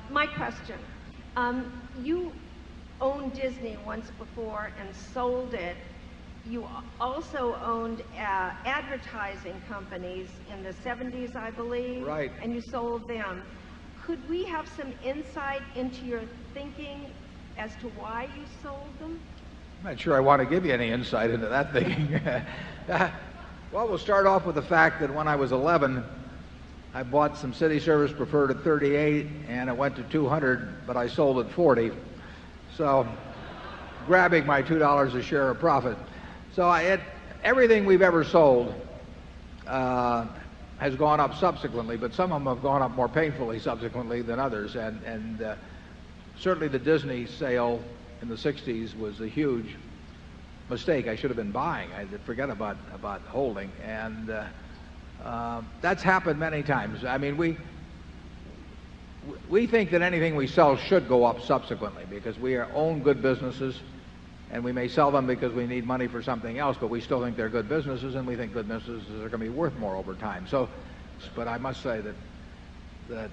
My question. You owned Disney once before and sold it. You also owned advertising companies in the 70s, I believe. Right. And you sold them. Could we have some insight into your thinking as to why you sold them? I'm not sure I want to give you any insight into that thinking. Well, we'll start off with the fact that when I was 11, I bought some city service preferred at 38 and it went to 200, but I sold at 40. So grabbing my $2 a share of profit. So everything we've ever sold has gone up subsequently, but some of them have gone up more painfully subsequently than others. And certainly the Disney sale in the 60s was a huge mistake. I should have been buying. I forget about holding. And that's happened many times. I mean, we think that anything we sell should go up subsequently because we own good businesses and we may sell them because we need money for something else, but we still think they're good businesses and we think good businesses are going to be worth more over time. So, but I must say that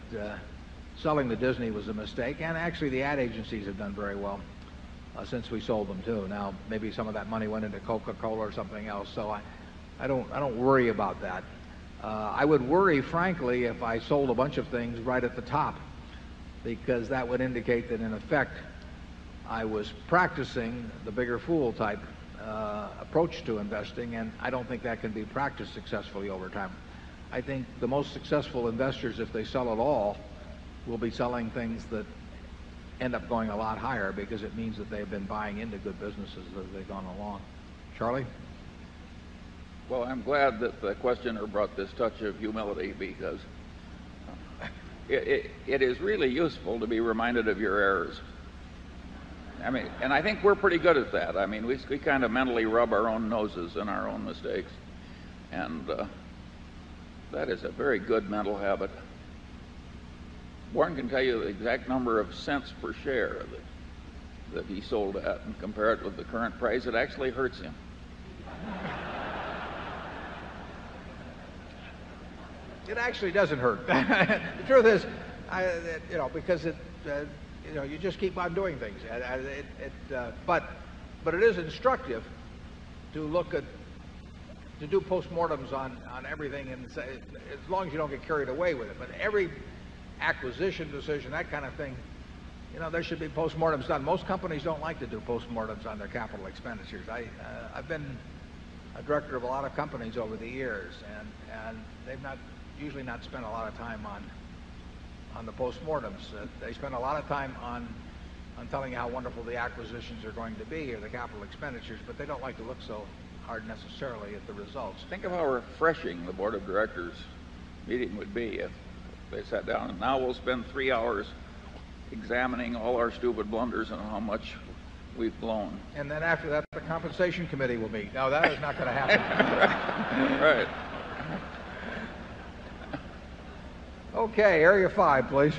selling to Disney was a mistake, and actually the ad agencies have done very well since we sold them too. Now maybe some of that money went into Coca-Cola or something else, so I don't worry about that. I would worry, frankly, if I sold a bunch of things right at the top, because that would indicate that in effect I was practicing the bigger fool type approach to investing, and I don't think that can be practiced successfully over time. I think the most successful investors, if they sell at all, will be selling things that end up going a lot higher because it means that they've been buying into good businesses as they've gone along. Charlie? Well, I'm glad that the questioner brought this touch of humility because it is really useful to be reminded of your errors. I mean, and I think we're pretty good at that. I mean, we kind of mentally rub our own noses in our own mistakes. And that is a very good mental habit. Warren can tell you the exact number of cents per share that he sold at and compare it with the current price. It actually hurts him. It actually doesn't hurt. The truth is, because you just keep on doing things. But it is instructive to do postmortems on everything, and say, as long as you don't get carried away with it. But every acquisition decision, that kind of thing, there should be postmortems done. Most companies don't like to do postmortems on their capital expenditures. I've been a director of a lot of companies over the years, and they've usually not spent a lot of time on the postmortems. They spend a lot of time on telling you how wonderful the acquisitions are going to be or the capital expenditures, but they don't like to look so hard necessarily at the results. Think of how refreshing the board of directors meeting would be if they sat down and now we'll spend 3 hours examining all our stupid blunders and how much we've blown. And then after that, the compensation committee will meet. No, that is not going to happen. Right. Okay, area 5, please.